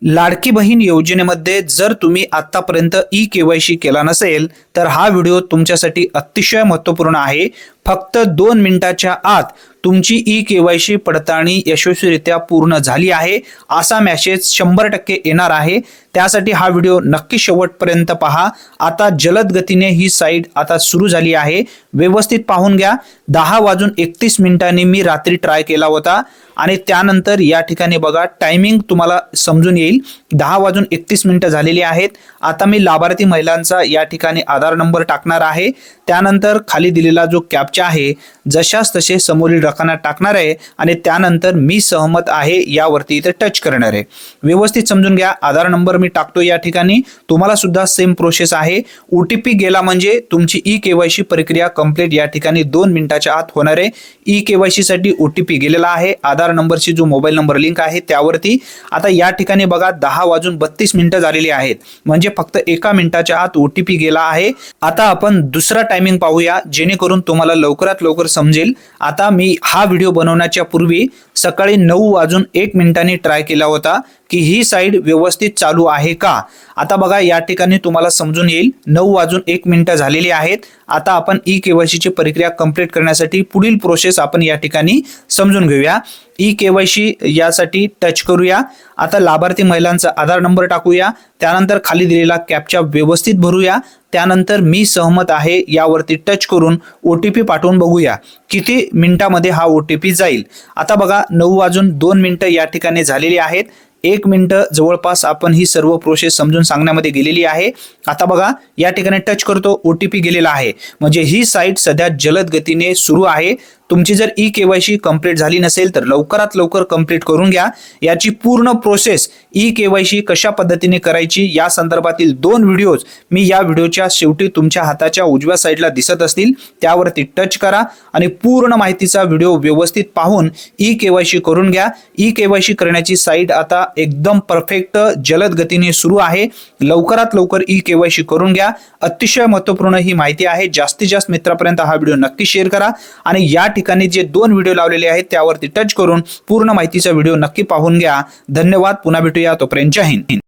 लाडकी बहीण योजनेमध्ये जर तुम्ही आतापर्यंत ई-केवायसी केला नसेल तर हा व्हिडिओ तुमच्यासाठी अतिशय महत्त्वपूर्ण आहे। फक्त 2 मिनिटाच्या आत तुमची ई-केवायसी पडताळणी यशस्वीरित्या पूर्ण झाली आहे असा मेसेज 100% येणार आहे। त्यासाठी हा व्हिडिओ नक्की शेवटपर्यंत पहा। आता जलद गतीने ही साइट आता सुरू झाली आहे, व्यवस्थित पाहून घ्या। 10:31 मी रात्री ट्राय केला होता आणि त्यानंतर या ठिकाणी बघा टायमिंग तुम्हाला समजून येईल। 10:31 झालेली आहेत। आता मी लाभार्थी महिलांचा या ठिकाणी आधार नंबर टाकणार आहे। त्यानंतर खाली दिलेला जो कॅप्चा आहे जशास तसे समोरील रकाना टाकणार आहे आणि त्यानंतर मी सहमत आहे यावरती इथे टच करणार आहे। व्यवस्थित समजून घ्या। आधार नंबर मी टाकतो या ठिकाणी, तुम्हाला सुद्धा सेम प्रोसेस आहे। ओटीपी गेला म्हणजे तुमची ई-केवायसी प्रक्रिया कंप्लीट या ठिकाणी 2 मिनिटाच्या आत होणार आहे। ई-केवायसी साठी ओटीपी गेलेला आहे, आधार नंबरशी जो मोबाईल नंबर लिंक आहे त्यावरती। आता या ठिकाणी बघा 10:32 झालेली आहेत, म्हणजे फक्त 1 मिनिटाच्या आत ओटीपी गेला आहे। आता आपण दुसरा टायमिंग पाहूया जेणेकरून तुम्हाला लवकरात लवकर समजेल। आता मी हा व्हिडिओ बनवण्याच्या पूर्वी सकाळी 9:01 ट्राय केला होता की ही साइट व्यवस्थित चालू आहे का। आता बघा या ठिकाणी तुम्हाला समजून येईल 9:01 झालेली आहेत। आता आपण ई-केवायसी ची प्रक्रिया कंप्लीट करण्यासाठी पुढील प्रोसेस आपण या ठिकाणी समजून घेऊया। ई-केवायसी यासाठी टच करूया। आता लाभार्थी महिलांचा आधार नंबर टाकूया, त्यानंतर खाली दिलेला कॅप्चा व्यवस्थित भरूया। त्यानंतर मी सहमत आहे यावरती टच करून ओटीपी पाठवून बघूया किती मिनिटामध्ये हा ओटीपी जाईल। आता बघा 9:02 या ठिकाणी झालेली आहेत। 1 मिनिट जवळपास आपण ही सर्व प्रोसेस समजून सांगण्यामध्ये गेलेली आहे। आता बघा या ठिकाणी टच करतो, ओटीपी गेलेला आहे, म्हणजे ही साइट सध्या जलद गतीने सुरू आहे। तुमची जर ई-केवायसी कंप्लीट झाली नसेल तर लवकरात लवकर कंप्लीट करून घ्या। याची पूर्ण प्रोसेस ई-केवायसी कशा पद्धतीने करायची या संदर्भातील 2 व्हिडिओज मी या व्हिडिओच्या शेवटी तुमच्या हाताच्या उजव्या साईडला दिसत असतील त्यावरती टच करा आणि पूर्ण माहितीचा व्हिडिओ व्यवस्थित पाहून ई-केवायसी करून घ्या। ई-केवायसी करण्याची साइट आता एकदम परफेक्ट जलद गतीने सुरू आहे। लवकरात लवकर ई-केवायसी करून घ्या। अतिशय महत्त्वपूर्ण ही माहिती आहे। जास्तीत जास्त मित्रांपर्यंत हा व्हिडिओ नक्की शेअर करा आणि या ठिकाणी जे 2 व्हिडिओ लावलेले आहेत त्यावरती टच करून पूर्ण माहितीचा व्हिडिओ नक्की पाहून घ्या। धन्यवाद, पुन्हा भेटूया, तोपर्यंत जय हिंद।